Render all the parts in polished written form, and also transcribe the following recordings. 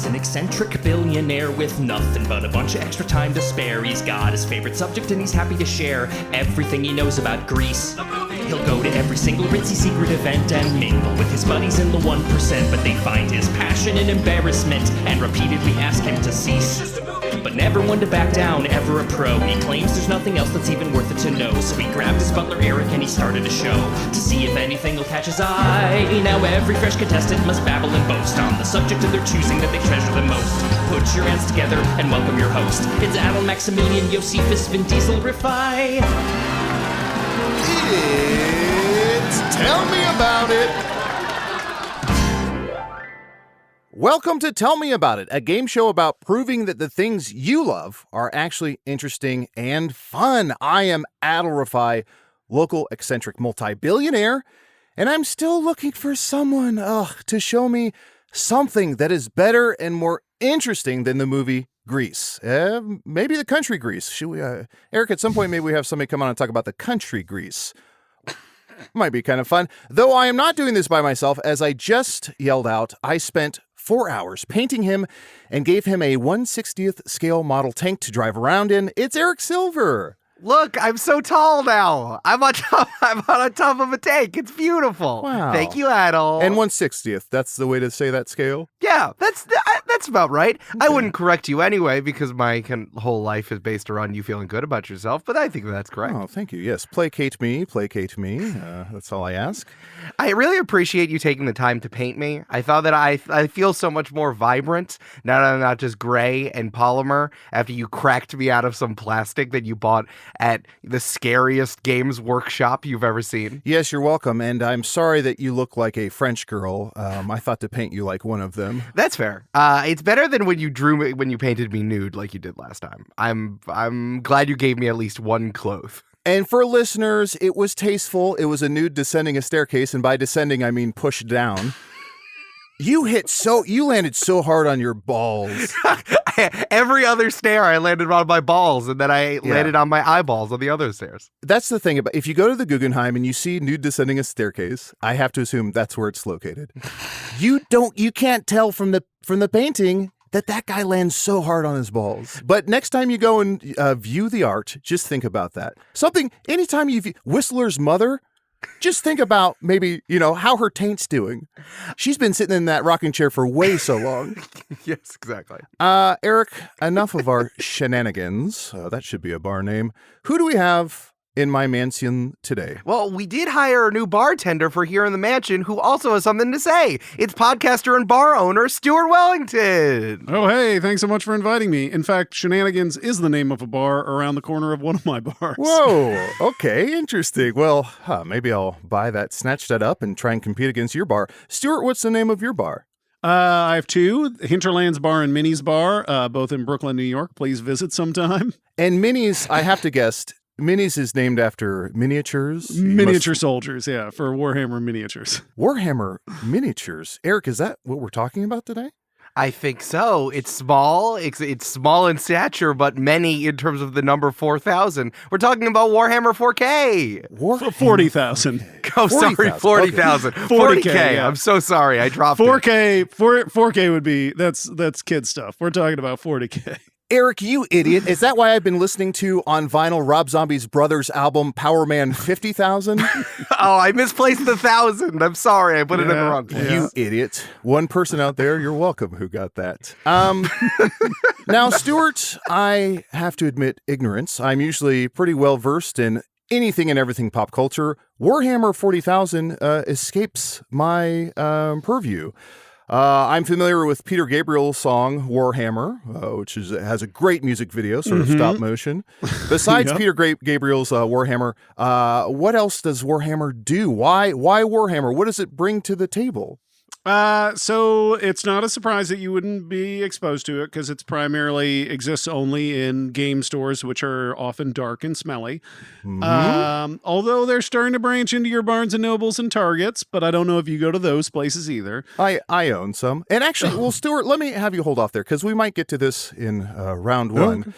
Greece, an eccentric billionaire with nothing but a bunch of extra time to spare. He's got his favorite subject and he's happy to share everything he knows about Greece. He'll go to every single ritzy secret event and mingle with his buddies in the 1%, but they find his passion and embarrassment and repeatedly ask him to cease. But never one to back down, ever a pro. He claims there's nothing else that's even worth it to know. So he grabbed his butler Eric and he started a show to see if anything will catch his eye. Now every fresh contestant must babble and boast on the subject of their choosing that they treasure the most. Put your hands together and welcome your host. It's Adal, Maximilian, Josephus, Vin Diesel, Rifai. It's Tell Me About It. Welcome to Tell Me About It, a game show about proving that the things you love are actually interesting and fun. I am Adal Rifai, local eccentric multibillionaire, and I'm still looking for someone to show me something that is better and more interesting than the movie Grease. Maybe the country Grease. Should we, Eric, at some point, maybe we have somebody come on and talk about the country Grease. Might be kind of fun. Though I am not doing this by myself, as I just yelled out, I spent 4 hours painting him and gave him a 1/60th scale model tank to drive around in. It's Eric Silver. Look, I'm so tall now. I'm on top of a tank. It's beautiful. Wow. Thank you, Adal. And 1/60th, that's the way to say that scale? Yeah, that's about right. Okay. I wouldn't correct you anyway because my whole life is based around you feeling good about yourself, but I think that's correct. Oh, thank you. Yes, placate me. That's all I ask. I really appreciate you taking the time to paint me. I thought that I feel so much more vibrant now that I'm not just gray and polymer after you cracked me out of some plastic that you bought at the scariest games workshop you've ever seen. Yes, you're welcome, and I'm sorry that you look like a French girl. I thought to paint you like one of them. That's fair. It's better than when you painted me nude like you did last time. I'm glad you gave me at least one cloth. And for listeners, it was tasteful. It was a nude descending a staircase, and by descending, I mean pushed down. You landed so hard on your balls. Every other stair, I landed on my balls, and then I landed on my eyeballs on the other stairs. That's the thing about if you go to the Guggenheim and you see nude descending a staircase, I have to assume that's where it's located. You can't tell from the painting that guy lands so hard on his balls. But next time you go and view the art, just think about that. Anytime you view Whistler's mother, just think about maybe, how her taint's doing. She's been sitting in that rocking chair for way so long. Yes, exactly. Eric, enough of our shenanigans. That should be a bar name. Who do we have in my mansion today? Well, we did hire a new bartender for here in the mansion who also has something to say. It's podcaster and bar owner Stuart Wellington. Oh, hey, thanks so much for inviting me. In fact, Shenanigans is the name of a bar around the corner of one of my bars. Whoa, okay, interesting. Well, maybe I'll snatch that up and try and compete against your bar. Stuart, what's the name of your bar? I have two, Hinterlands Bar and Minnie's Bar, both in Brooklyn, New York. Please visit sometime. And Minnie's, I have to guess, Minnie's is named after miniatures? Miniature soldiers, yeah, for Warhammer miniatures. Warhammer miniatures. Eric, is that what we're talking about today? I think so. It's small. It's small in stature, but many in terms of the number 4,000. We're talking about Warhammer 4K. 40,000. Oh, sorry, 40,000. 40K. Yeah. I'm so sorry. I dropped 4K. 4K would be, that's kid stuff. We're talking about 40K. Eric, you idiot. Is that why I've been listening to on vinyl Rob Zombie's brother's album, Power Man 50,000? Oh, I misplaced the 1,000. I'm sorry. I put it in the wrong place. You idiot. One person out there, you're welcome, who got that. Now, Stuart, I have to admit ignorance. I'm usually pretty well versed in anything and everything pop culture. Warhammer 40,000 escapes my purview. I'm familiar with Peter Gabriel's song Warhammer, which has a great music video, sort of stop motion. Besides Peter Gabriel's Warhammer, what else does Warhammer do? Why Warhammer? What does it bring to the table? So it's not a surprise that you wouldn't be exposed to it because it's primarily exists only in game stores, which are often dark and smelly. Although they're starting to branch into your Barnes and Nobles and Targets, but I don't know if you go to those places either. I own some. And actually, well, Stuart, let me have you hold off there because we might get to this in round one. Okay.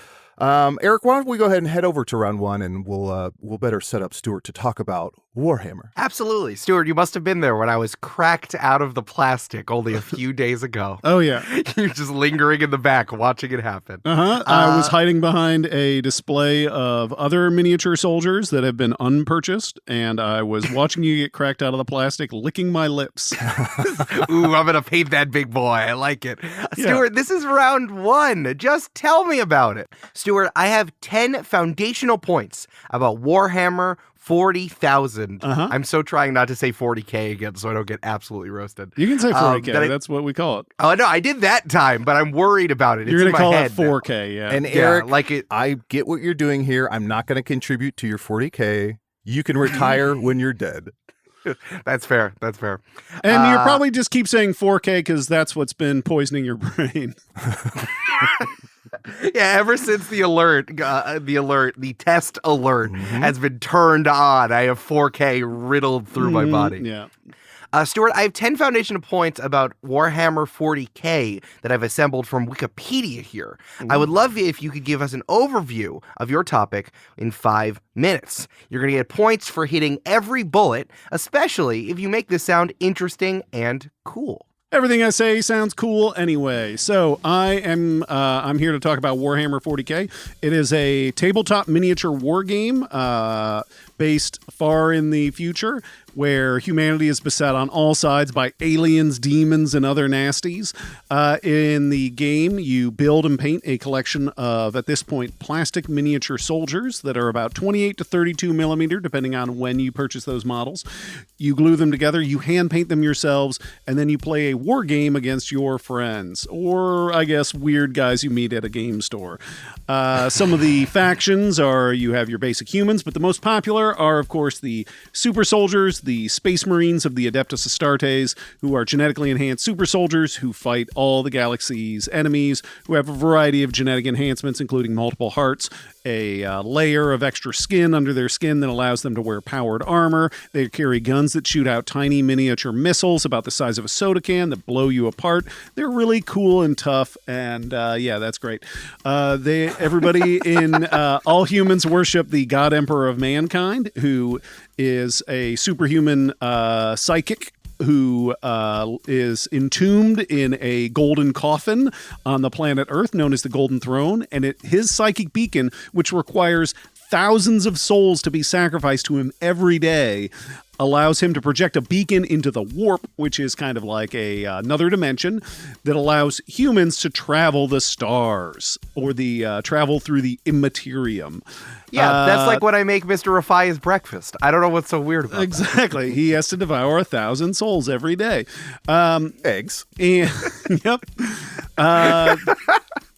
Eric, why don't we go ahead and head over to round one and we'll better set up Stuart to talk about Warhammer. Absolutely. Stuart, you must have been there when I was cracked out of the plastic only a few days ago. Oh, yeah. You're just lingering in the back watching it happen. I was hiding behind a display of other miniature soldiers that have been unpurchased, and I was watching you get cracked out of the plastic, licking my lips. Ooh, I'm going to paint that big boy. I like it. Stuart, this is round 1. Just tell me about it. Stuart, I have 10 foundational points about Warhammer 40,000. I'm so trying not to say 40K again so I don't get absolutely roasted. You can say 40K. That's what we call it. Oh, no, I did that time, but I'm worried about it. You're going to call it 4K, now. yeah. And Eric, I get what you're doing here. I'm not going to contribute to your 40K. You can retire when you're dead. That's fair. That's fair. And you probably just keep saying 4K because that's what's been poisoning your brain. Yeah, ever since the test alert has been turned on, I have 4K riddled through my body. Yeah. Stuart, I have 10 foundational points about Warhammer 40K that I've assembled from Wikipedia here. I would love if you could give us an overview of your topic in 5 minutes. You're going to get points for hitting every bullet, especially if you make this sound interesting and cool. Everything I say sounds cool anyway. So I'm here to talk about Warhammer 40K. It is a tabletop miniature war game based far in the future, where humanity is beset on all sides by aliens, demons, and other nasties. In the game, you build and paint a collection of, at this point, plastic miniature soldiers that are about 28 to 32 millimeter, depending on when you purchase those models. You glue them together, you hand paint them yourselves, and then you play a war game against your friends, or I guess weird guys you meet at a game store. Some of the factions are, you have your basic humans, but the most popular are, of course, the super soldiers, the space marines of the Adeptus Astartes, who are genetically enhanced super soldiers who fight all the galaxy's enemies, who have a variety of genetic enhancements, including multiple hearts, a layer of extra skin under their skin that allows them to wear powered armor. They carry guns that shoot out tiny miniature missiles about the size of a soda can that blow you apart. They're really cool and tough, and yeah, that's great. Everybody in all humans worship the God Emperor of Mankind, who is a superhuman psychic who is entombed in a golden coffin on the planet Earth known as the Golden Throne, and his psychic beacon, which requires thousands of souls to be sacrificed to him every day, allows him to project a beacon into the warp, which is kind of like another dimension that allows humans to travel the stars, or the travel through the immaterium. Yeah, that's like when I make Mr. Rifai his breakfast. I don't know what's so weird about Exactly. He has to devour 1,000 souls every day. Eggs. And, yep.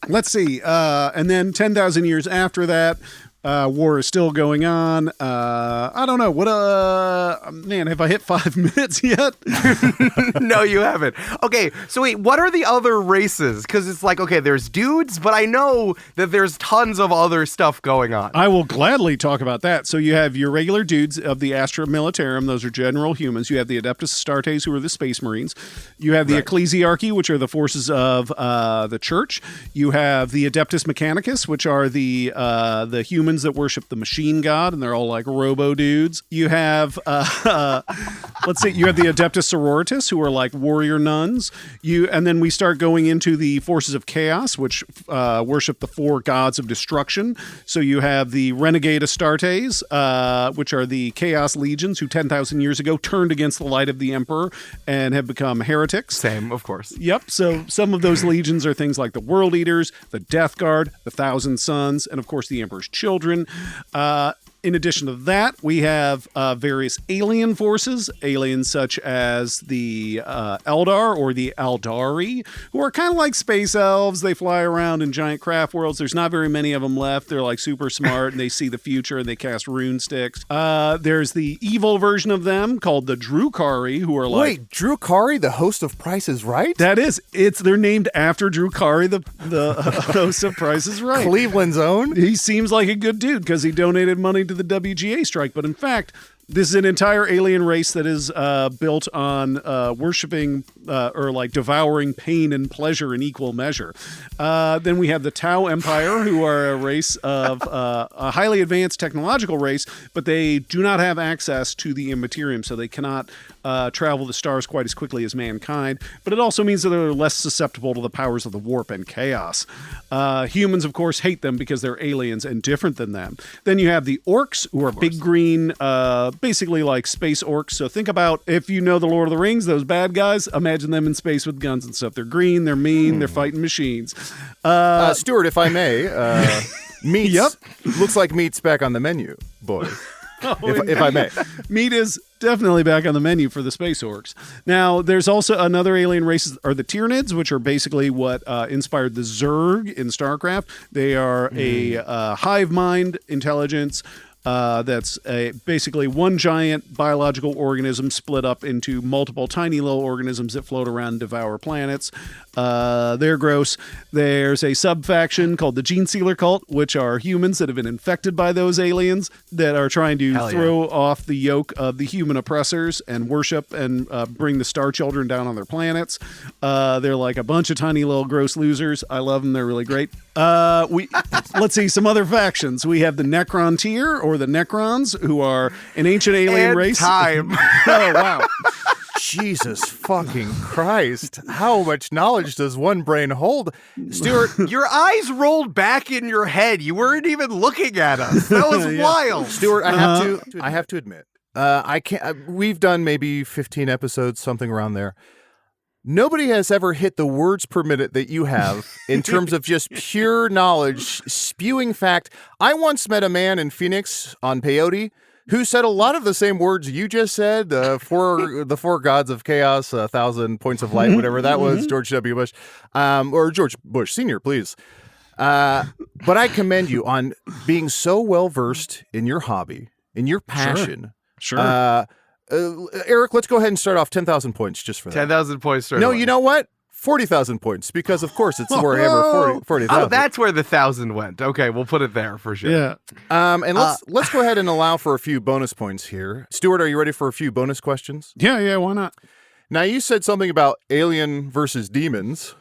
Let's see. And then 10,000 years after that, war is still going on. I don't know. Man, have I hit 5 minutes yet? No, you haven't. Okay, so wait, what are the other races? Because it's like, okay, there's dudes, but I know that there's tons of other stuff going on. I will gladly talk about that. So you have your regular dudes of the Astra Militarum. Those are general humans. You have the Adeptus Astartes, who are the Space Marines. You have the Ecclesiarchy, which are the forces of the Church. You have the Adeptus Mechanicus, which are the humans that worship the machine god, and they're all like robo dudes. You have let's see, you have the Adeptus Sororitas, who are like warrior nuns. And then we start going into the forces of chaos, which worship the 4 gods of destruction. So you have the Renegade Astartes, which are the Chaos Legions, who 10,000 years ago turned against the light of the Emperor and have become heretics. Same, of course. Yep. So some of those legions are things like the World Eaters, the Death Guard, the Thousand Sons, and of course the Emperor's Children. In addition to that, we have various alien forces, aliens such as the Eldar or the Aldari, who are kind of like space elves. They fly around in giant craft worlds. There's not very many of them left. They're like super smart, and they see the future, and they cast rune sticks. There's the evil version of them called the Drukari, who are like... Wait, Drukari, the host of Price is Right? That is. They're named after Drukari, the host of Price is Right. Cleveland's own? He seems like a good dude because he donated money to the WGA strike, but in fact, This is an entire alien race that is built on worshiping or like devouring pain and pleasure in equal measure. Then we have the Tau Empire, who are a race of a highly advanced technological race, but they do not have access to the immaterium, so they cannot travel the stars quite as quickly as mankind. But it also means that they're less susceptible to the powers of the warp and chaos. Humans, of course, hate them because they're aliens and different than them. Then you have the orcs, who are big green, basically like space orcs. So think about, if you know the Lord of the Rings, those bad guys, imagine them in space with guns and stuff. They're green, they're mean, they're fighting machines. Stuart, if I may, meat looks like meat's back on the menu, boy. If I may. Meat is definitely back on the menu for the space orcs. Now, there's also another alien race, are the Tyranids, which are basically what inspired the Zerg in StarCraft. They are a hive mind intelligence that's basically one giant biological organism split up into multiple tiny little organisms that float around and devour planets. They're gross. There's a sub-faction called the Gene Sealer Cult, which are humans that have been infected by those aliens that are trying to throw off the yoke of the human oppressors and worship and bring the Star Children down on their planets. They're like a bunch of tiny little gross losers. I love them. They're really great. Let's see some other factions. We have the Necron tier, or the Necrons, who are an ancient alien race. Time. Oh, wow. Jesus fucking Christ. How much knowledge does one brain hold? Stuart, Your eyes rolled back in your head. You weren't even looking at us. That was wild. Stuart, I have to admit, I can't. We've done maybe 15 episodes, something around there. Nobody has ever hit the words per minute that you have in terms of just pure knowledge, spewing fact. I once met a man in Phoenix on peyote who said a lot of the same words you just said, for the four gods of chaos, 1,000 points of light, whatever that was, George W. Bush, or George Bush Sr., please. But I commend you on being so well-versed in your hobby, in your passion. Sure. Eric, let's go ahead and start off 10,000 points just for that. 10,000 points. No, you know what? 40,000 points, because of course it's Warhammer 40,000. Oh, that's where the 1,000 went. Okay, we'll put it there for sure. Yeah. And let's go ahead and allow for a few bonus points here. Stuart, are you ready for a few bonus questions? Yeah, why not? Now, you said something about alien versus demons.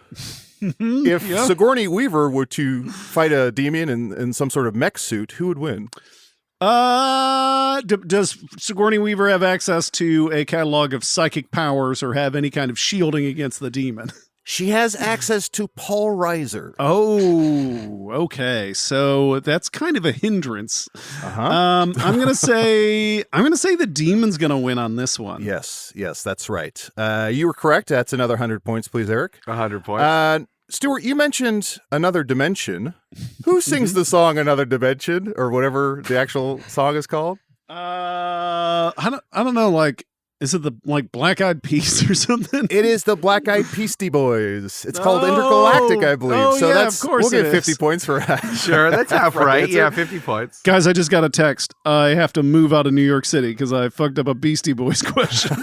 If Sigourney Weaver were to fight a demon in some sort of mech suit, who would win? Does Sigourney Weaver have access to a catalog of psychic powers or have any kind of shielding against the demon? She has access to Paul Reiser. Oh, okay. So that's kind of a hindrance. I'm gonna say the demon's gonna win on this one. Yes, that's right. You were correct. That's another 100 points, please, Eric. 100 points. Stuart, you mentioned Another Dimension. Who sings the song Another Dimension, or whatever the actual song is called? I don't know, like, is it the Black Eyed Peas or something? It is the Black Eyed Peasty Boys. It's called Intergalactic, I believe. Oh, so yeah, that's, of course we'll get it 50 is. points for that. Sure, that's half right. Yeah, 50 points. Guys, I just got a text. I have to move out of New York City because I fucked up a Beastie Boys question.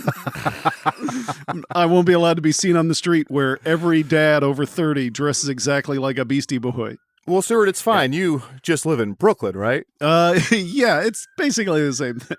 I won't be allowed to be seen on the street where every dad over 30 dresses exactly like a Beastie Boy. Well, Stuart, it's fine. You just live in Brooklyn, right? Yeah, it's basically the same thing.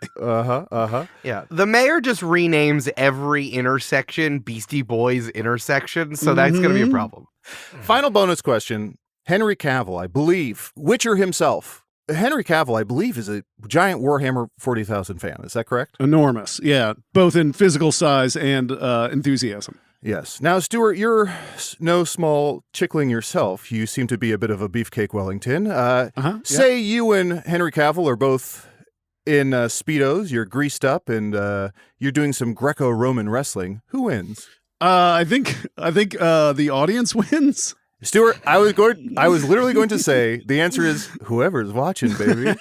Yeah. The mayor just renames every intersection Beastie Boys intersection, so that's going to be a problem. Final bonus question. Henry Cavill, I believe, Witcher himself. Henry Cavill, I believe, is a giant Warhammer 40,000 fan. Is that correct? Enormous, yeah. Both in physical size and enthusiasm. Yes. Now, Stuart, you're no small chickling yourself. You seem to be a bit of a beefcake Wellington. Say you and Henry Cavill are both in Speedos, you're greased up, and you're doing some Greco-Roman wrestling. Who wins? I think the audience wins. Stuart, I was literally going to say the answer is whoever's watching, baby.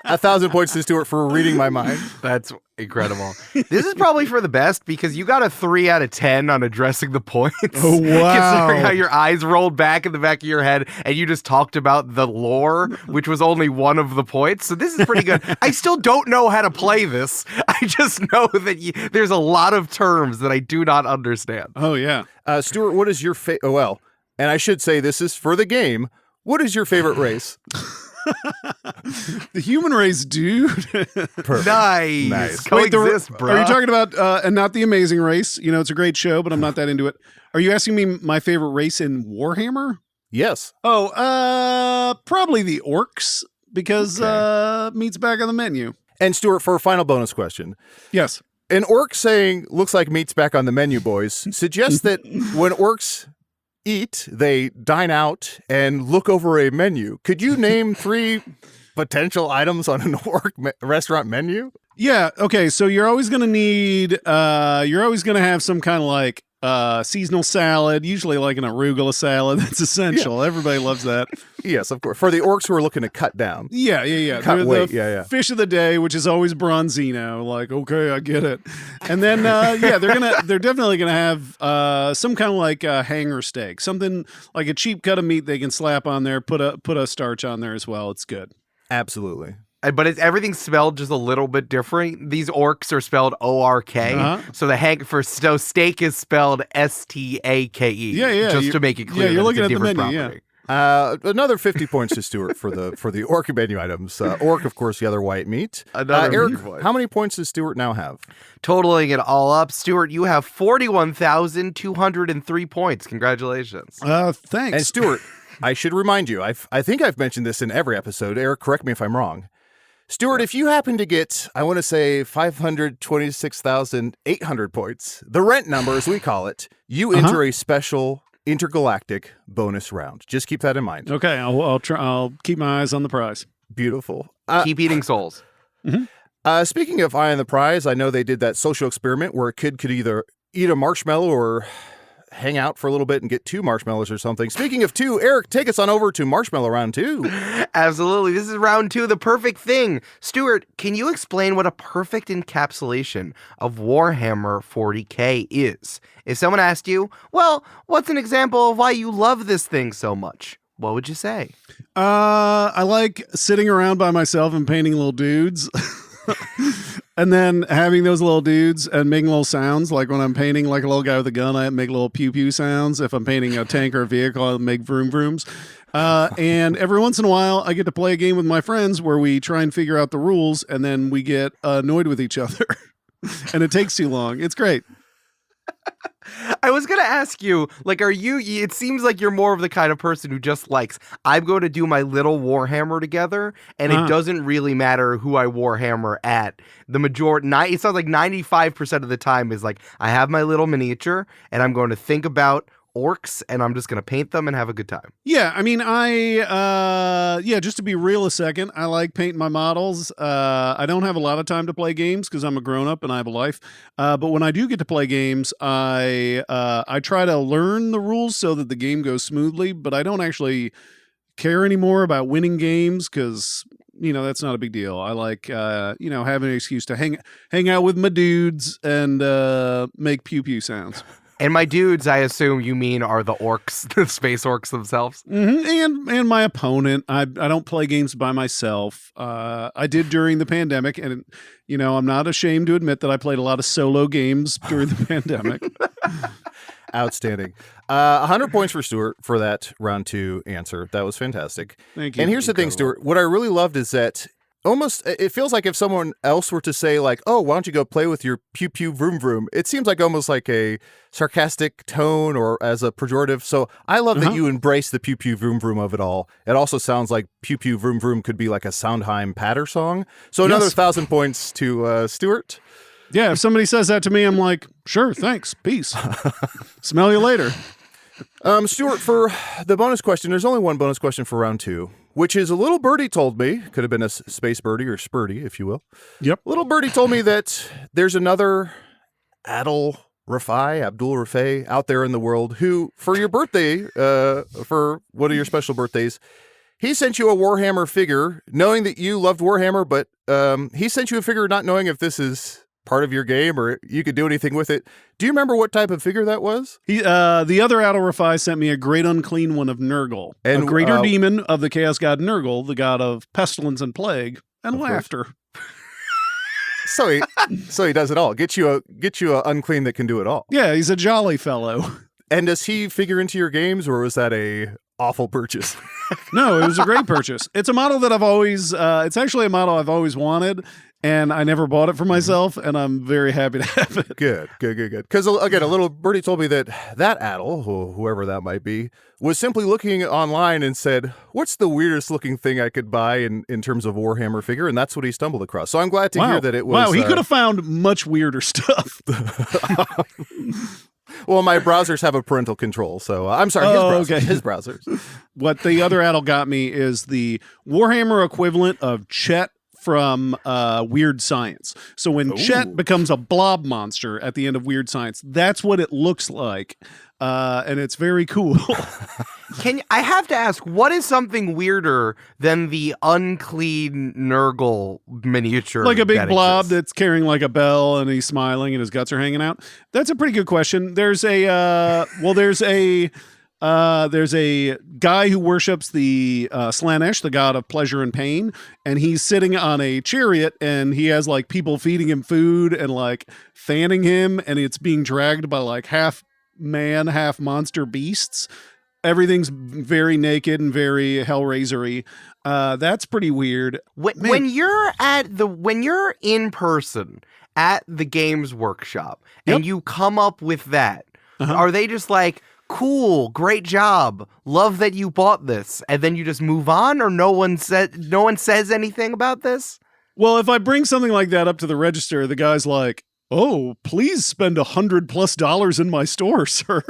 1,000 points to Stuart for reading my mind. That's incredible. This is probably for the best because you got a 3 out of 10 on addressing the points. Oh, wow. Considering how your eyes rolled back in the back of your head and you just talked about the lore, which was only one of the points. So this is pretty good. I still don't know how to play this. I just know that there's a lot of terms that I do not understand. Oh, yeah. Stuart, what is your and I should say this is for the game. What is your favorite race? The human race, dude. Nice. Wait, Coexist, bro. are you talking about and not the Amazing Race? You know, it's a great show, but I'm not that into it. Are you asking me my favorite race in Warhammer? Yes. Oh, probably the orcs because meat's back on the menu. And Stuart, for a final bonus question. Yes. An orc saying, looks like meat's back on the menu, boys, suggests that when orcs eat, they dine out and look over a menu. Could you name 3 potential items on an orc restaurant menu? Yeah. Okay. So you're always going to need, you're always going to have some kind of like seasonal salad, usually like an arugula salad. That's essential. Yeah. Everybody loves that. Yes, of course. For the orcs who are looking to cut down. Yeah. Cut weight. The fish of the day, which is always bronzino. Like, okay, I get it. And then, they're definitely gonna have some kind of like a hanger steak, something like a cheap cut of meat they can slap on there. Put a starch on there as well. It's good. Absolutely. But everything's spelled just a little bit different. These orcs are spelled O-R-K. So steak is spelled S-T-A-K-E. Yeah. Just to make it clear. Yeah, you're looking at the menu. property. Yeah. Another 50 points to Stuart for the orc menu items. Orc, of course, the other white meat. Eric, how many points does Stuart now have? Totaling it all up, Stuart, you have 41,203 points. Congratulations. Thanks. And Stuart, I should remind you, I think I've mentioned this in every episode. Eric, correct me if I'm wrong. Stuart, if you happen to get, I want to say 526,800 points, the rent number, as we call it, you enter a special intergalactic bonus round. Just keep that in mind. Okay, I'll try. I'll keep my eyes on the prize. Beautiful. Keep eating souls. Speaking of eye on the prize, I know they did that social experiment where a kid could either eat a marshmallow or hang out for a little bit and get 2 marshmallows or something. Speaking of 2, Eric, take us on over to marshmallow round 2. Absolutely. This is round 2, the perfect thing. Stuart, can you explain what a perfect encapsulation of Warhammer 40K is? If someone asked you, well, what's an example of why you love this thing so much? What would you say? I like sitting around by myself and painting little dudes. And then having those little dudes and making little sounds, like when I'm painting like a little guy with a gun, I make little pew pew sounds. If I'm painting a tank or a vehicle, I make vroom vrooms. And every once in a while, I get to play a game with my friends where we try and figure out the rules, and then we get annoyed with each other. And it takes too long. It's great. I was going to ask you, like, it seems like you're more of the kind of person who just likes, I'm going to do my little Warhammer together, and it doesn't really matter who I Warhammer at. The majority, it sounds like 95% of the time is like, I have my little miniature, and I'm going to think about orcs, and I'm just going to paint them and have a good time. Yeah, I mean, just to be real a second, I like painting my models. I don't have a lot of time to play games because I'm a grown-up and I have a life. But when I do get to play games, I try to learn the rules so that the game goes smoothly, but I don't actually care anymore about winning games because, that's not a big deal. I like, having an excuse to hang out with my dudes and make pew-pew sounds. And my dudes, I assume you mean, are the orcs, the space orcs themselves. Mm-hmm. And my opponent. I don't play games by myself. I did during the pandemic, and I'm not ashamed to admit that I played a lot of solo games during the pandemic. Outstanding. 100 points for Stuart for that round 2 answer. That was fantastic. Thank you. And here's the thing, Stuart. What I really loved is that it feels like if someone else were to say like, oh, why don't you go play with your pew pew vroom vroom? It seems like almost like a sarcastic tone or as a pejorative. So I love that you embrace the pew pew vroom vroom of it all. It also sounds like pew pew vroom vroom could be like a Sondheim patter song. So another 1,000 points to Stuart. Yeah, if somebody says that to me, I'm like, sure, thanks, peace. Smell you later. Stuart, for the bonus question, there's only one bonus question for round 2, which is a little birdie told me, could have been a space birdie or spurdy, if you will. Yep. Little birdie told me that there's another Adal Rifai out there in the world who, for your birthday, for one of your special birthdays, he sent you a Warhammer figure, knowing that you loved Warhammer, but he sent you a figure not knowing if this is part of your game or you could do anything with it. Do you remember what type of figure that was? The other Adal Rifai sent me a great unclean one of Nurgle, and a greater demon of the chaos god Nurgle, the god of pestilence and plague and laughter. So he does it all. Get you a unclean that can do it all. Yeah, he's a jolly fellow. And does he figure into your games, or was that a awful purchase. No, it was a great purchase. It's a model that it's actually a model I've always wanted, and I never bought it for myself, and I'm very happy to have it. Good. Because, again, a little birdie told me that Adal, whoever that might be, was simply looking online and said, what's the weirdest looking thing I could buy in terms of Warhammer figure? And that's what he stumbled across. So I'm glad to hear that it was... Wow, he could have found much weirder stuff. Well, my browsers have a parental control, so I'm sorry, his browsers. What the other Adal got me is the Warhammer equivalent of Chet from Weird Science. So when Chet becomes a blob monster at the end of Weird Science, that's what it looks like, and it's very cool. I have to ask, what is something weirder than the unclean Nurgle miniature? Like a big blob exists? that's carrying like a bell and he's smiling and his guts are hanging out. That's a pretty good question. There's a guy who worships the Slanesh, the god of pleasure and pain, and he's sitting on a chariot and he has like people feeding him food and like fanning him, and it's being dragged by like half man, half monster beasts. Everything's very naked and very Hellraiser-y. That's pretty weird. When you're in person at the Games Workshop and you come up with that, are they just like, cool, great job, love that you bought this, and then you just move on, or no one says anything about this? Well, if I bring something like that up to the register, the guy's like, oh, please spend $100+ in my store, sir,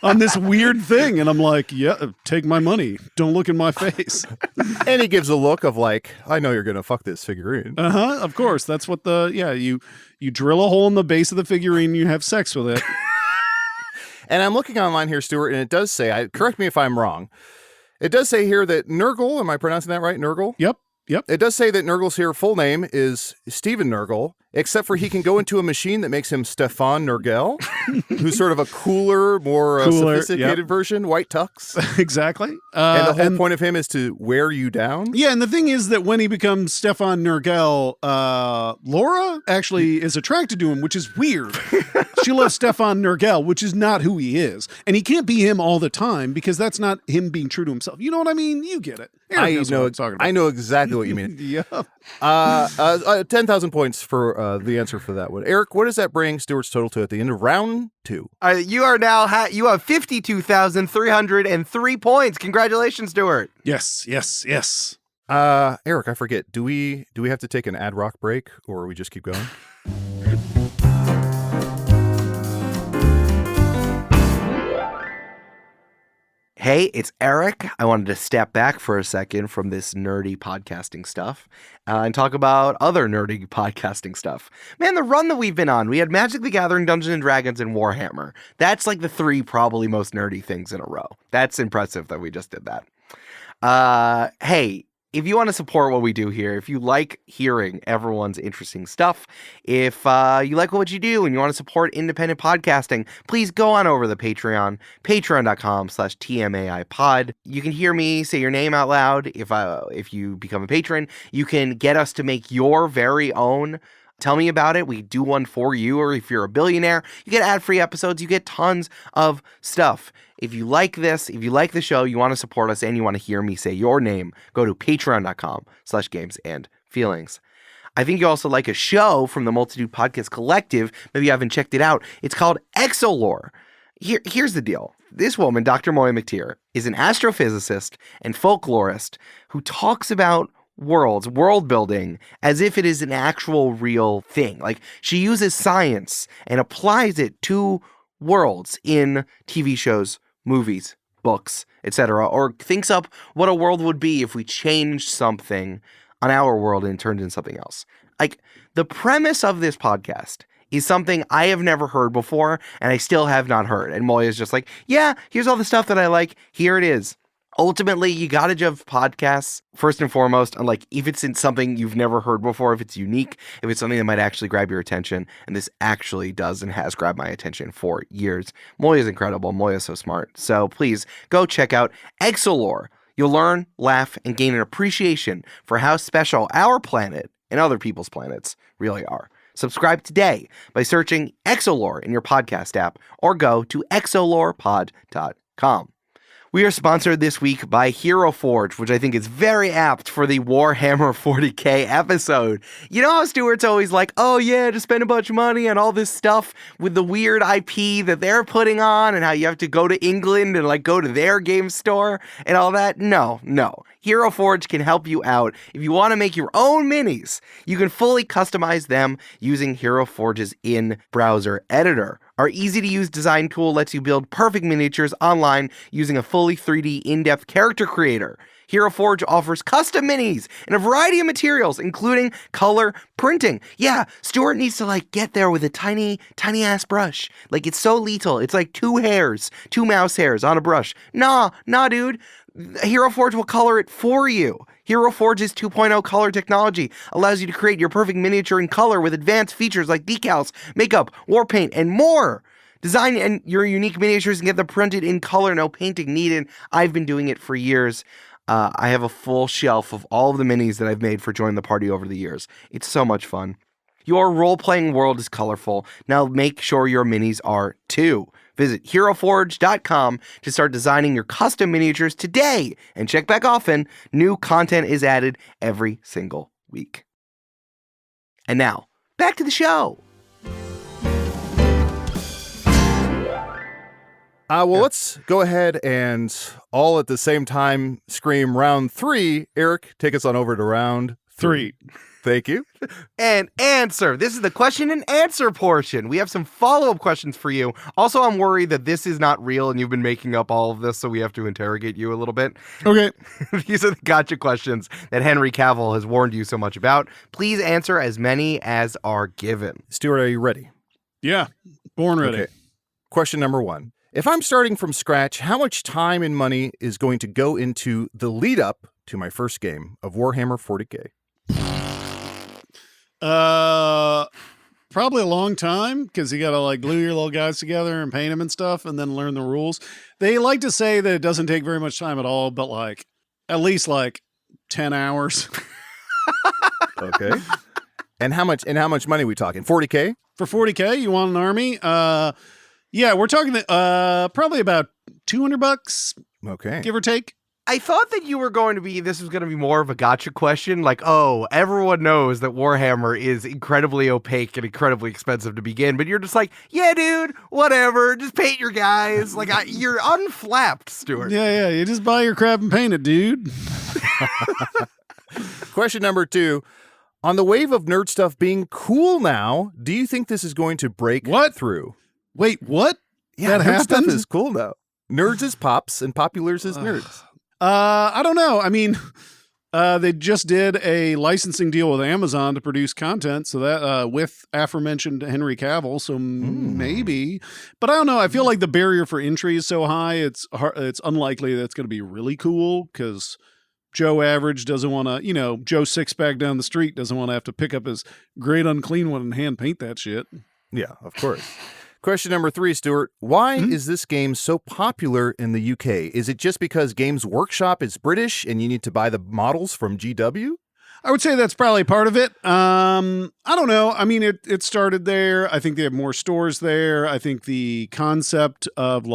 on this weird thing. And I'm like, yeah, take my money. Don't look in my face. And he gives a look of like, I know you're going to fuck this figurine. Of course. That's what you drill a hole in the base of the figurine and you have sex with it. And I'm looking online here, Stuart, and it does say, correct me if I'm wrong, it does say here that Nurgle, am I pronouncing that right, Nurgle? Yep. It does say that Nurgle's here full name is Stephen Nurgle, except for he can go into a machine that makes him Stefan Nurgle, who's sort of a cooler, more sophisticated version, white tux. Exactly. And the whole point of him is to wear you down. Yeah, and the thing is that when he becomes Stefan Nurgle, Laura actually is attracted to him, which is weird. She loves Stefan Nurgle, which is not who he is. And he can't be him all the time because that's not him being true to himself. You know what I mean? You get it. I know exactly what you mean. Yeah. 10,000 points for the answer for that one. Eric, what does that bring Stuart's total to at the end of round 2? You are now you have 52,303 points. Congratulations, Stuart. Yes. Eric, I forget. Do we have to take an ad rock break, or we just keep going? Hey, it's Eric. I wanted to step back for a second from this nerdy podcasting stuff and talk about other nerdy podcasting stuff. Man, the run that we've been on, we had Magic the Gathering, Dungeons & Dragons, and Warhammer. That's like the 3 probably most nerdy things in a row. That's impressive that we just did that. Hey, if you want to support what we do here, if you like hearing everyone's interesting stuff, if you like what you do and you want to support independent podcasting, please go on over to the Patreon, patreon.com/TMAIpod. You can hear me say your name out loud. If you become a patron, you can get us to make your very own Tell Me About It. We do one for you, or if you're a billionaire, you get ad-free episodes, you get tons of stuff. If you like this, if you like the show, you want to support us, and you want to hear me say your name, go to patreon.com/gamesandfeelings. I think you also like a show from the Multitude Podcast Collective. Maybe you haven't checked it out. It's called Exolore. Here's the deal. This woman, Dr. Moya McTeer, is an astrophysicist and folklorist who talks about world building as if it is an actual real thing. Like, she uses science and applies it to worlds in TV shows, movies, books, etc., or thinks up what a world would be if we changed something on our world and turned into something else. Like, the premise of this podcast is something I have never heard before, and I still have not heard. And Moya's just like, yeah, here's all the stuff that I like. Here it is. Ultimately, you gotta judge podcasts first and foremost on, like, if it's in something you've never heard before, if it's unique, if it's something that might actually grab your attention. And this actually does and has grabbed my attention for years. Moya's incredible. Moya's so smart. So please go check out Exolore. You'll learn, laugh, and gain an appreciation for how special our planet and other people's planets really are. Subscribe today by searching Exolore in your podcast app, or go to exolorepod.com. We are sponsored this week by Hero Forge, which I think is very apt for the Warhammer 40K episode. You know how Stuart's always like, oh yeah, to spend a bunch of money on all this stuff with the weird IP that they're putting on and how you have to go to England and like go to their game store and all that? No. Hero Forge can help you out. If you want to make your own minis, you can fully customize them using Hero Forge's in-browser editor. Our easy-to-use design tool lets you build perfect miniatures online using a fully 3D in-depth character creator. Hero Forge offers custom minis in a variety of materials, including color printing. Yeah, Stuart needs to get there with a tiny ass brush. It's so lethal. It's like two mouse hairs on a brush. Nah, dude. Hero Forge will color it for you. Hero Forge's 2.0 color technology allows you to create your perfect miniature in color with advanced features like decals, makeup, war paint, and more. Design your unique miniatures and get them printed in color, no painting needed. I've been doing it for years. I have a full shelf of all of the minis that I've made for Join the Party over the years. It's so much fun. Your role-playing world is colorful. Now make sure your minis are too. Visit heroforge.com to start designing your custom miniatures today and check back often. New content is added every single week. And now, back to the show. Let's go ahead and all at the same time scream round 3. Eric, take us on over to round 3. Thank you. And answer. This is the question and answer portion. We have some follow-up questions for you. Also, I'm worried that this is not real and you've been making up all of this, so we have to interrogate you a little bit. Okay. These are the gotcha questions that Henry Cavill has warned you so much about. Please answer as many as are given. Stuart, are you ready? Yeah, born ready. Okay. Question number 1. If I'm starting from scratch, how much time and money is going to go into the lead up to my first game of Warhammer 40K? Probably a long time, because you gotta glue your little guys together and paint them and stuff and then learn the rules. They like to say that it doesn't take very much time at all, but at least 10 hours. Okay. And how much money are we talking? 40K? For 40K, you want an army? Yeah, we're talking probably about $200, okay, give or take. I thought that this was going to be more of a gotcha question. Everyone knows that Warhammer is incredibly opaque and incredibly expensive to begin, but you're just yeah, dude, whatever. Just paint your guys. You're unflapped, Stuart. Yeah, you just buy your crap and paint it, dude. Question number 2. On the wave of nerd stuff being cool now, do you think this is going to break through? Wait, what? Yeah, that nerd stuff happened? is cool now. Nerds is pops and populars is nerds. I don't know. I mean, they just did a licensing deal with Amazon to produce content, so that with aforementioned Henry Cavill, so maybe. But I don't know. I feel like the barrier for entry is so high. It's unlikely that it's going to be really cool, because Joe Average doesn't want to, Joe Sixpack down the street doesn't want to have to pick up his great unclean one and hand paint that shit. Yeah, of course. Question number 3, Stuart. Why is this game so popular in the UK? Is it just because Games Workshop is British and you need to buy the models from GW? I would say that's probably part of it. I don't know. I mean, it started there. I think they have more stores there. I think the concept of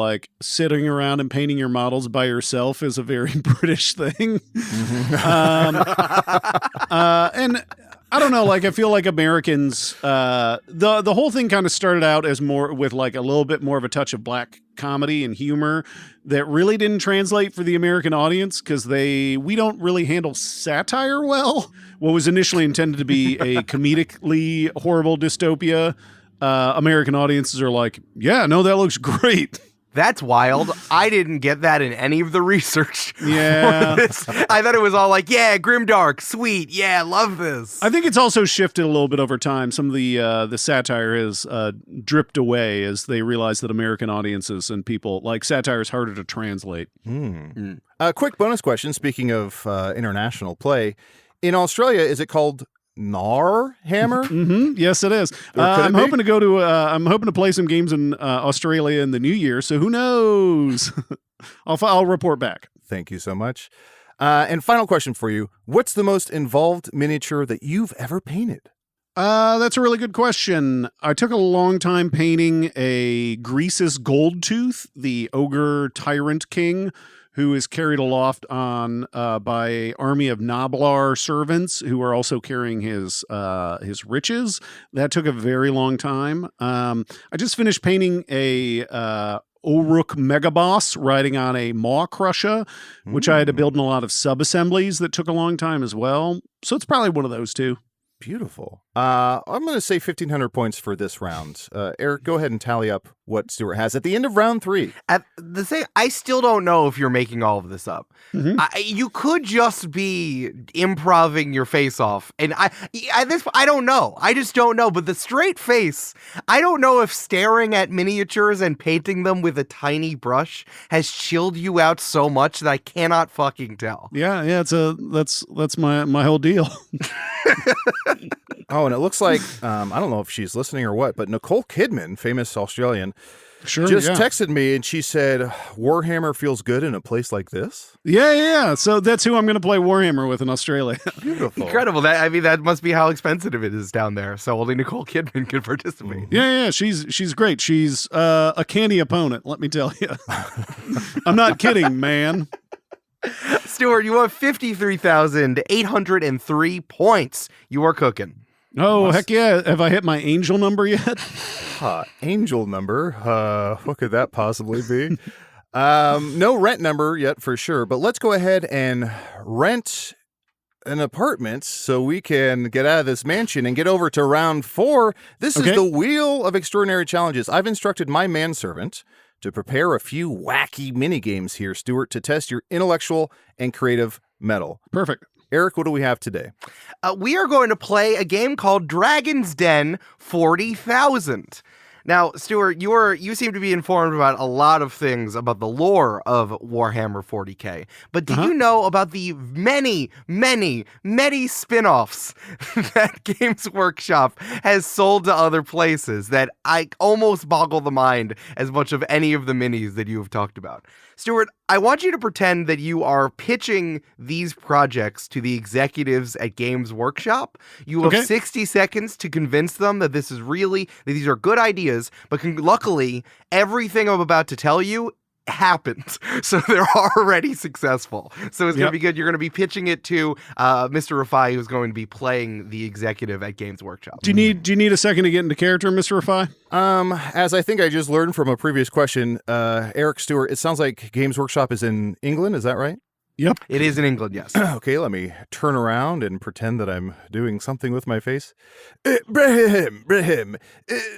sitting around and painting your models by yourself is a very British thing. And I don't know, I feel like Americans, the whole thing kind of started out as more with a little bit more of a touch of black comedy and humor that really didn't translate for the American audience, because we don't really handle satire well. What was initially intended to be a comedically horrible dystopia, American audiences are yeah, no, that looks great. That's wild. I didn't get that in any of the research. Yeah. I thought it was all yeah, grimdark, sweet. Yeah, love this. I think it's also shifted a little bit over time. Some of the satire has dripped away as they realize that American audiences and people satire is harder to translate. A quick bonus question. Speaking of international play, in Australia, is it called Hammer? Yes, it is. I'm hoping to play some games in Australia in the new year. So who knows? I'll report back. Thank you so much. And final question for you: what's the most involved miniature that you've ever painted? That's a really good question. I took a long time painting a Grease's Goldtooth, the ogre tyrant king, who is carried aloft on by an army of Nablar servants who are also carrying his riches. That took a very long time. I just finished painting a Oruk Megaboss riding on a Maw Crusher, which I had to build in a lot of sub-assemblies that took a long time as well. So it's probably one of those two. Beautiful. I'm going to say 1,500 points for this round. Eric, go ahead and tally up what Stuart has at the end of round 3. At the thing, I still don't know if you're making all of this up. You could just be improvising your face off, and I don't know. I just don't know. But the straight face, I don't know if staring at miniatures and painting them with a tiny brush has chilled you out so much that I cannot fucking tell. Yeah, that's my whole deal. Oh, and it looks like, I don't know if she's listening or what, but Nicole Kidman, famous Australian, texted me and she said, Warhammer feels good in a place like this? Yeah. So that's who I'm going to play Warhammer with in Australia. Beautiful. Incredible. That must be how expensive it is down there. So only Nicole Kidman can participate. Yeah. She's great. She's a canny opponent, let me tell you. I'm not kidding, man. Stuart, you have 53,803 points. You are cooking. Oh, heck yeah. Have I hit my angel number yet? Angel number? What could that possibly be? No rent number yet for sure, but let's go ahead and rent an apartment so we can get out of this mansion and get over to round 4. This is the Wheel of Extraordinary Challenges. I've instructed my manservant to prepare a few wacky mini games here, Stuart, to test your intellectual and creative mettle. Perfect. Eric, what do we have today? We are going to play a game called Dragon's Den 40,000. Now, Stuart, you seem to be informed about a lot of things about the lore of Warhammer 40K, but do you know about the many spin-offs that Games Workshop has sold to other places that I almost boggle the mind as much of any of the minis that you have talked about? Stuart, I want you to pretend that you are pitching these projects to the executives at Games Workshop. You have 60 seconds to convince them that these are good ideas, but luckily, everything I'm about to tell you happened. So they're already successful. So it's going to be good. You're going to be pitching it to Mr. Rifai, who's going to be playing the executive at Games Workshop. Do you need a second to get into character, Mr. Rifai? As I think I just learned from a previous question, Eric Stewart, it sounds like Games Workshop is in England. Is that right? Yep. It is in England, yes. Okay, let me turn around and pretend that I'm doing something with my face. Brahim,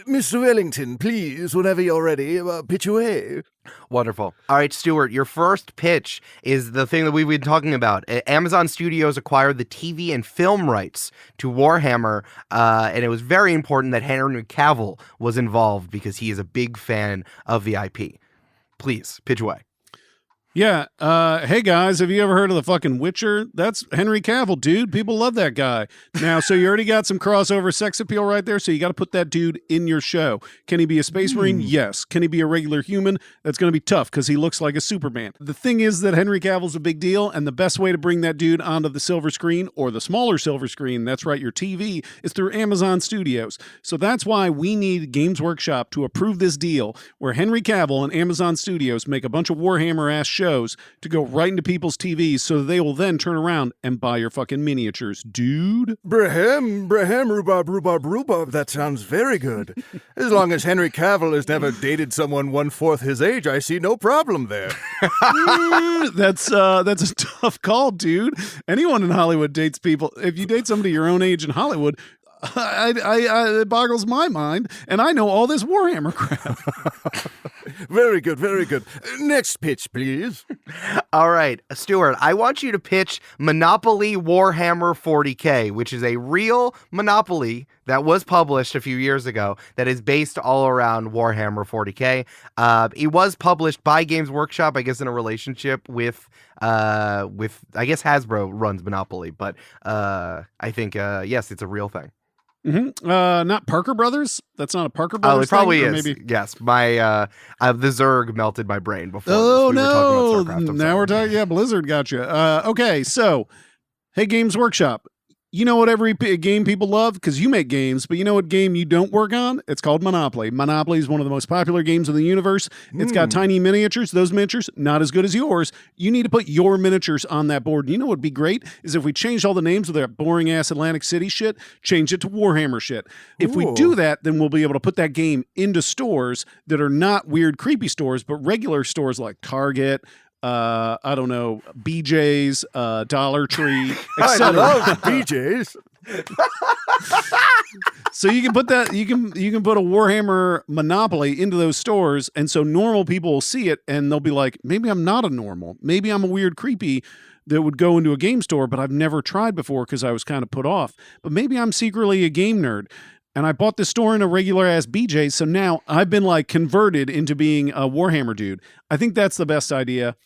Mr. Wellington, please, whenever you're ready, pitch away. Wonderful. All right, Stuart, your first pitch is the thing that we've been talking about. Amazon Studios acquired the TV and film rights to Warhammer, and it was very important that Henry Cavill was involved because he is a big fan of the IP. Please, pitch away. Yeah. Hey guys, have you ever heard of the fucking Witcher? That's Henry Cavill, dude. People love that guy. Now, so you already got some crossover sex appeal right there, so you got to put that dude in your show. Can he be a space marine? Yes. Can he be a regular human? That's going to be tough because he looks like a Superman. The thing is that Henry Cavill's a big deal, and the best way to bring that dude onto the silver screen, or the smaller silver screen, that's right, your TV, is through Amazon Studios. So that's why we need Games Workshop to approve this deal where Henry Cavill and Amazon Studios make a bunch of Warhammer-ass shows to go right into people's TVs so that they will then turn around and buy your fucking miniatures, dude. Brahim, rhubarb. That sounds very good. As long as Henry Cavill has never dated someone 1/4 his age, I see no problem there. That's a tough call, dude. Anyone in Hollywood dates people. If you date somebody your own age in Hollywood, it boggles my mind, and I know all this Warhammer crap. Very good, very good. Next pitch, please. All right, Stuart, I want you to pitch Monopoly Warhammer 40K, which is a real Monopoly that was published a few years ago that is based all around Warhammer 40K. It was published by Games Workshop, I guess, in a relationship with I guess Hasbro runs Monopoly, but I think, yes, it's a real thing. Mm-hmm. Not Parker Brothers? That's not a Parker Brothers. Oh, it probably thing, is. Maybe... Yes, the Zerg melted my brain before. Oh, we no. Were talking about StarCraft. Now we're talking. Yeah, Blizzard got you. Okay, so, hey, Games Workshop. You know what every game people love? Because you make games, but you know what game you don't work on? It's called Monopoly. Monopoly is one of the most popular games in the universe. It's got tiny miniatures. Those miniatures, not as good as yours. You need to put your miniatures on that board. You know what would be great? Is if we changed all the names of that boring-ass Atlantic City shit, change it to Warhammer shit. If we do that, then we'll be able to put that game into stores that are not weird, creepy stores, but regular stores like Target, I don't know, BJ's, Dollar Tree, etc. I love BJ's. So you can put that, you can put a Warhammer Monopoly into those stores, and so normal people will see it and they'll be like, maybe I'm not a normal, maybe I'm a weird creepy that would go into a game store, but I've never tried before because I was kind of put off. But maybe I'm secretly a game nerd. And I bought this store in a regular ass BJ, so now I've been like converted into being a Warhammer dude. I think that's the best idea.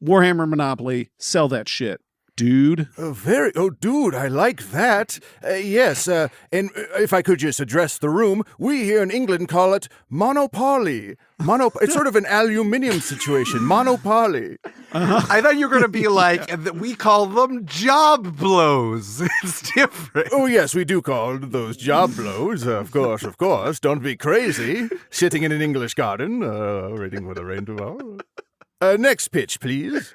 Warhammer Monopoly, sell that shit, dude. Dude, I like that. Yes, and if I could just address the room, we here in England call it monopoly. It's sort of an aluminium situation, monopoly. I thought you were going to be like, we call them job blows. It's different. Oh, yes, we do call those job blows. Of course. Don't be crazy. Sitting in an English garden, waiting for the rain to fall. Next pitch, please.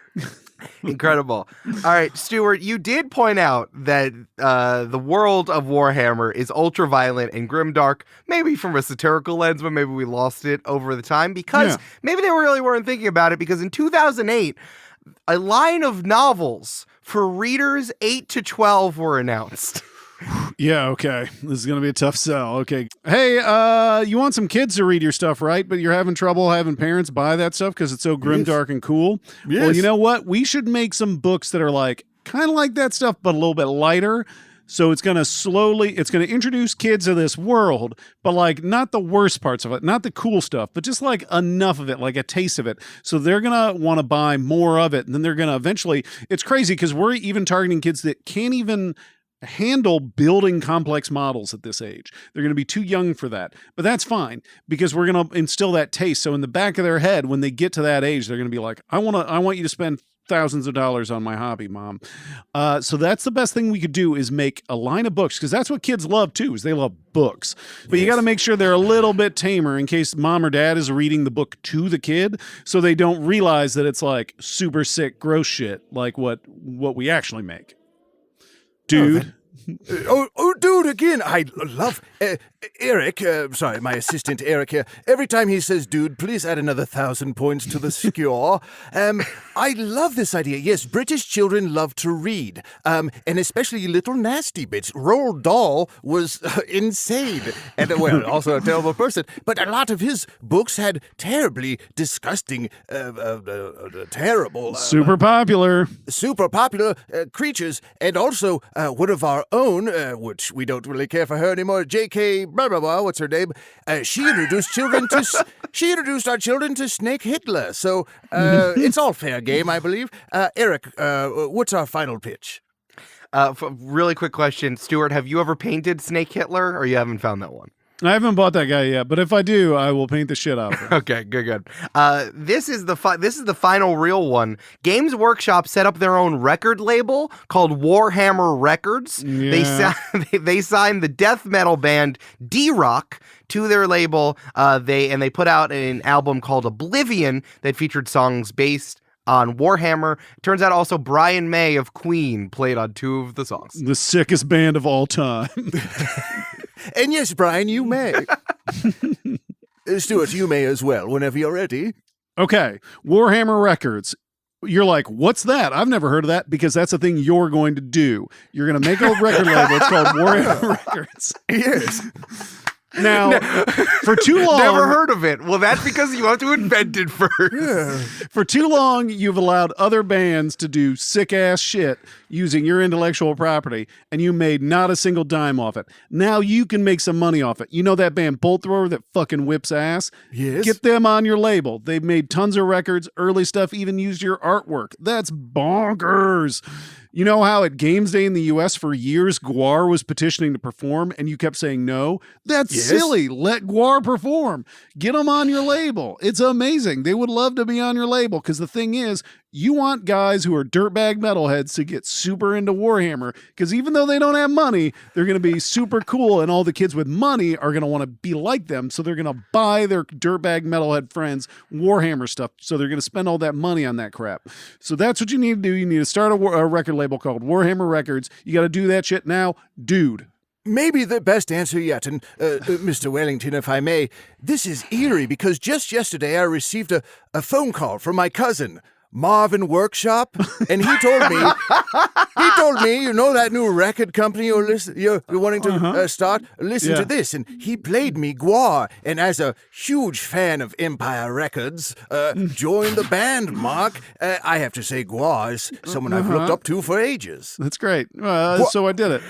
Incredible. All right, Stuart, you did point out that the world of Warhammer is ultra violent and grimdark, maybe from a satirical lens, but maybe we lost it over the time because maybe they really weren't thinking about it, because in 2008, a line of novels for readers 8 to 12 were announced. Yeah, okay. This is going to be a tough sell. Okay. Hey, you want some kids to read your stuff, right? But you're having trouble having parents buy that stuff because it's so grim, dark, and cool. Yes. Well, you know what? We should make some books that are like kind of like that stuff, but a little bit lighter. So it's going to introduce kids to this world, but like not the worst parts of it, not the cool stuff, but just like enough of it, like a taste of it. So they're going to want to buy more of it. And then they're going to eventually, it's crazy because we're even targeting kids that can't even handle building complex models at this age. They're going to be too young for that, but that's fine because we're going to instill that taste. So in the back of their head, when they get to that age, they're going to be like, I want you to spend thousands of dollars on my hobby, Mom. So that's the best thing we could do is make a line of books, because that's what kids love too, is they love books. But you got to make sure they're a little bit tamer in case Mom or Dad is reading the book to the kid, so they don't realize that it's like super sick, gross shit like what we actually make. Dude. Dude, again, I love Eric. Sorry, my assistant Eric here. Every time he says dude, please add another 1,000 points to the score. I love this idea. Yes, British children love to read, and especially little nasty bits. Roald Dahl was insane, and also a terrible person, but a lot of his books had terribly disgusting, terrible, super popular creatures, and also one of our own, which we don't really care for her anymore, J.K. blah blah blah. What's her name? She introduced our children to Snake Hitler. So it's all fair game, I believe. Eric, what's our final pitch? Really quick question, Stuart. Have you ever painted Snake Hitler, or you haven't found that one? I haven't bought that guy yet, but if I do, I will paint the shit out of him. Okay, good. This is the final real one. Games Workshop set up their own record label called Warhammer Records. Yeah. They signed the death metal band D-Rock to their label. They put out an album called Oblivion that featured songs based on Warhammer. Turns out also Brian May of Queen played on 2 of the songs. The sickest band of all time. And yes, Brian, you may. Stuart, you may as well, whenever you're ready. Okay, Warhammer Records. You're like, what's that? I've never heard of that, because that's a thing you're going to do. You're going to make a record label. It's called Warhammer Records. Yes. Now, for too long... Never heard of it. Well, that's because you have to invent it first. Yeah. For too long, you've allowed other bands to do sick-ass shit using your intellectual property, and you made not a single dime off it. Now you can make some money off it. You know that band Bolt Thrower that fucking whips ass? Yes. Get them on your label. They've made tons of records, early stuff, even used your artwork. That's bonkers. You know how at Games Day in the US for years, Gwar was petitioning to perform and you kept saying no? That's silly. Let Guar perform. Get them on your label. It's amazing. They would love to be on your label because the thing is, you want guys who are dirtbag metalheads to get super into Warhammer because even though they don't have money, they're going to be super cool, and all the kids with money are going to want to be like them, so they're going to buy their dirtbag metalhead friends Warhammer stuff, so they're going to spend all that money on that crap. So that's what you need to do. You need to start a record label called Warhammer Records. You got to do that shit now, dude. Maybe the best answer yet, and Mr. Wellington, if I may, this is eerie because just yesterday I received a phone call from my cousin, Marvin Workshop, and he told me, you know that new record company you're wanting to start? Listen to this. And he played me Guar, and as a huge fan of Empire Records, joined the band, Mark. I have to say Guar is someone I've looked up to for ages. That's great. So I did it.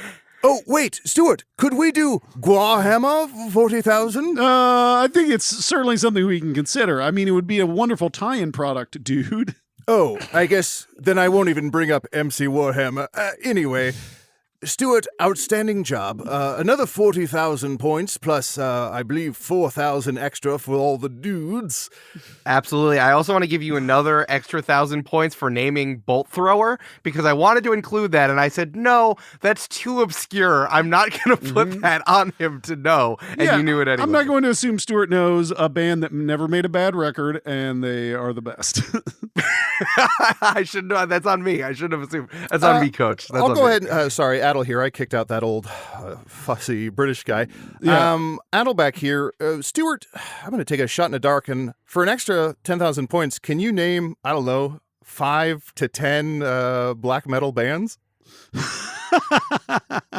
Oh, wait, Stuart, could we do Warhammer 40,000? I think it's certainly something we can consider. I mean, it would be a wonderful tie-in product, dude. Oh, I guess then I won't even bring up MC Warhammer. Anyway, Stuart, outstanding job. Another 40,000 points, plus, I believe, 4,000 extra for all the dudes. Absolutely. I also want to give you another extra 1,000 points for naming Bolt Thrower, because I wanted to include that, and I said, no, that's too obscure. I'm not going to put that on him to know, and you knew it anyway. I'm not going to assume Stuart knows a band that never made a bad record, and they are the best. I should know. That's on me. I shouldn't have assumed. That's on me, Coach. That's I'll go me. ahead. Sorry, Adal here. I kicked out that old fussy British guy. Yeah. Adal back here. Stuart, I'm going to take a shot in the dark, and for an extra 10,000 points, can you name, I don't know, 5 to 10 black metal bands? 5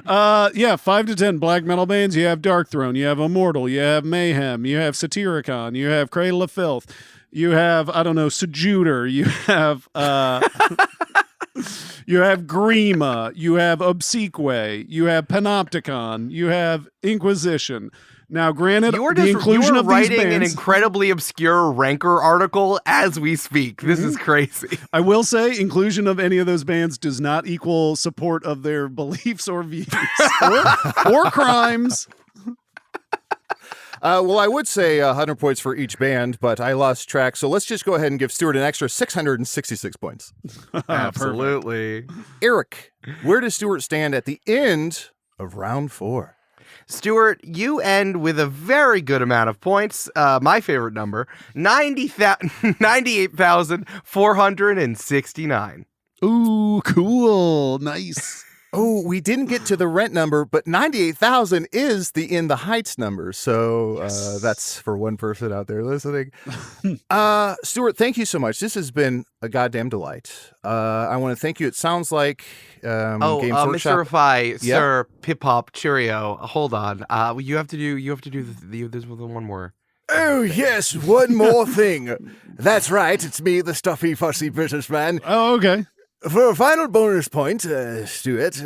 to 10 black metal bands. You have Darkthrone, you have Immortal, you have Mayhem, you have Satyricon, you have Cradle of Filth, you have, I don't know, Sejuder, you have you have Grima, you have Obseque, you have Panopticon, you have Inquisition. Now, granted, the inclusion of these bands... You're writing an incredibly obscure Ranker article as we speak. This is crazy. I will say, inclusion of any of those bands does not equal support of their beliefs or views or crimes. Well, I would say 100 points for each band, but I lost track. So let's just go ahead and give Stuart an extra 666 points. Absolutely. Eric, where does Stuart stand at the end of round 4? Stuart, you end with a very good amount of points. My favorite number, 98,469. Ooh, cool. Nice. Oh, we didn't get to the rent number, but 98,000 is the In the Heights number. So that's for one person out there listening. Stuart, thank you so much. This has been a goddamn delight. I want to thank you. It sounds like Games Workshop. Mr. Rifai, Sir Pip Hop Cheerio. Hold on. You have to do this with one more. Oh, yes, one more thing. That's right. It's me, the stuffy, fussy British man. Oh, okay. For a final bonus point, Stuart,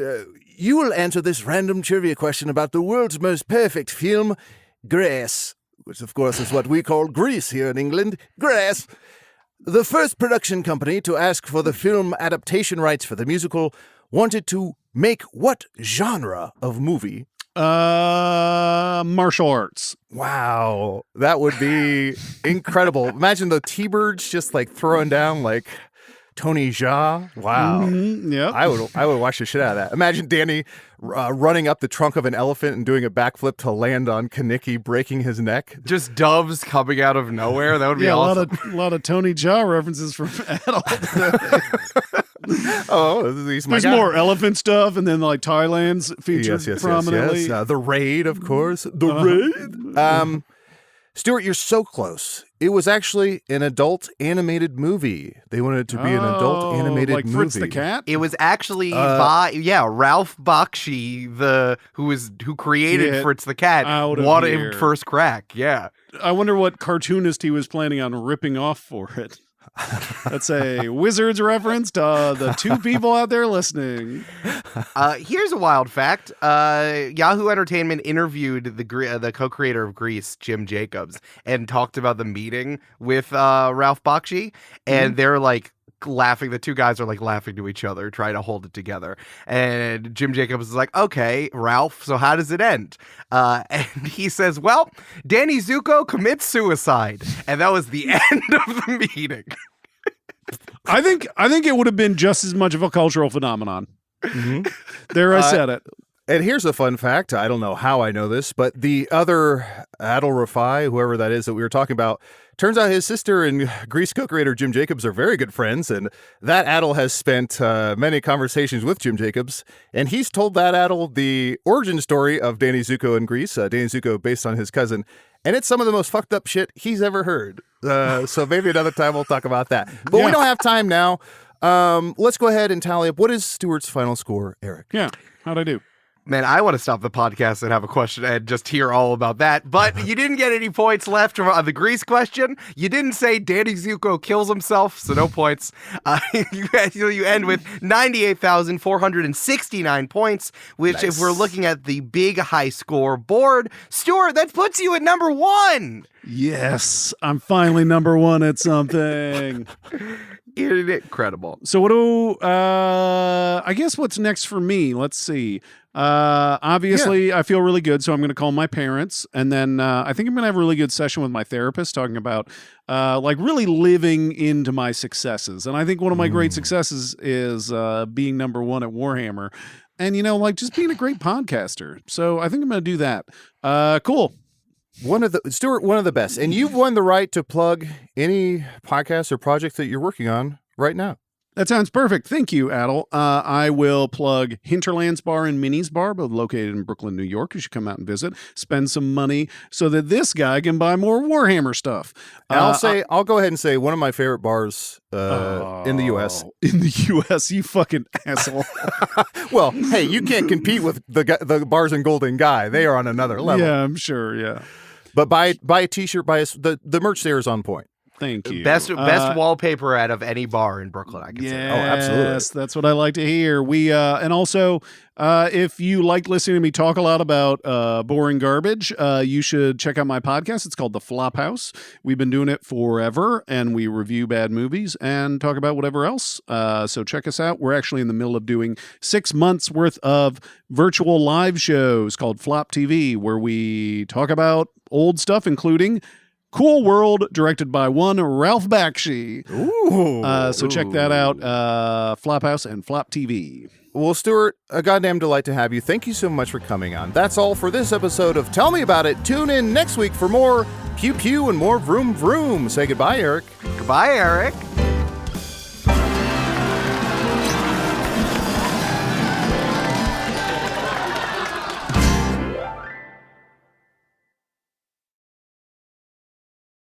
you will answer this random trivia question about the world's most perfect film, Grace, which of course is what we call Grease here in England. Grace. The first production company to ask for the film adaptation rights for the musical wanted to make what genre of movie? Martial arts. Wow, that would be incredible. Imagine the T-Birds just like throwing down like Tony Jaa. Wow. Yep. I would watch the shit out of that. Imagine Danny running up the trunk of an elephant and doing a backflip to land on Kaneki, breaking his neck. Just doves coming out of nowhere. That would be awesome. A lot of Tony Jaa references from Adal. There's more elephant stuff, and then like Thailand's featured prominently. Yes. The Raid, of course. The Raid. Stuart, you're so close. It was actually an adult animated movie. They wanted it to be an adult animated like movie. Fritz the Cat? It was actually by Ralph Bakshi, who created Fritz the Cat, wanted him first crack. Yeah. I wonder what cartoonist he was planning on ripping off for it. That's a Wizards reference to the two people out there listening. Here's a wild fact. Yahoo Entertainment interviewed the co-creator of Grease, Jim Jacobs, and talked about the meeting with Ralph Bakshi. And they're like, laughing. The two guys are like laughing to each other, trying to hold it together. And Jim Jacobs is like, okay, Ralph, so how does it end? And he says, well, Danny Zuko commits suicide. And that was the end of the meeting. I think it would have been just as much of a cultural phenomenon. Mm-hmm. There, I said it. And here's a fun fact. I don't know how I know this, but the other Adal Rifai, whoever that is that we were talking about, turns out his sister and Grease co-creator Jim Jacobs are very good friends, and that Adal has spent many conversations with Jim Jacobs, and he's told that Adal the origin story of Danny Zuko and Grease, Danny Zuko based on his cousin, and it's some of the most fucked up shit he's ever heard. So maybe another time we'll talk about that. But we don't have time now. Let's go ahead and tally up. What is Stuart's final score, Eric? Yeah, how'd I do? Man, I want to stop the podcast and have a question and just hear all about that. But you didn't get any points left on the Grease question. You didn't say Danny Zuko kills himself, so no points. You end with 98,469 points, which nice. If we're looking at the big high score board, Stuart, that puts you at number 1. Yes, I'm finally number 1 at something. Incredible. So what do I guess what's next for me? Let's see. Obviously I feel really good, so I'm going to call my parents, and then I think I'm going to have a really good session with my therapist talking about like really living into my successes. And I think one of my great successes is being number 1 at Warhammer, and like just being a great podcaster. So I think I'm going to do that. Cool. Stuart, one of the best. And you've won the right to plug any podcast or project that you're working on right now. That sounds perfect. Thank you, Adal. I will plug Hinterlands Bar and Minnie's Bar, both located in Brooklyn, New York. You should come out and visit, spend some money so that this guy can buy more Warhammer stuff. And I'll go ahead and say one of my favorite bars in the U.S. In the U.S., you fucking asshole. Well, hey, you can't compete with the bars in Golden Guy. They are on another level. Yeah, I'm sure. Yeah. But buy a T-shirt, the merch there is on point. Thank you. Best wallpaper out of any bar in Brooklyn, I can say. Oh, absolutely. Yes, that's what I like to hear. We and also, if you like listening to me talk a lot about boring garbage, you should check out my podcast. It's called The Flophouse. We've been doing it forever, and we review bad movies and talk about whatever else. So check us out. We're actually in the middle of doing 6 months worth of virtual live shows called Flop TV, where we talk about old stuff, including Cool World, directed by one Ralph Bakshi. Ooh. So check that out, Flophouse and Flop TV. Well, Stuart, a goddamn delight to have you. Thank you so much for coming on. That's all for this episode of Tell Me About It. Tune in next week for more pew pew and more vroom vroom. Say goodbye, Eric. Goodbye, Eric.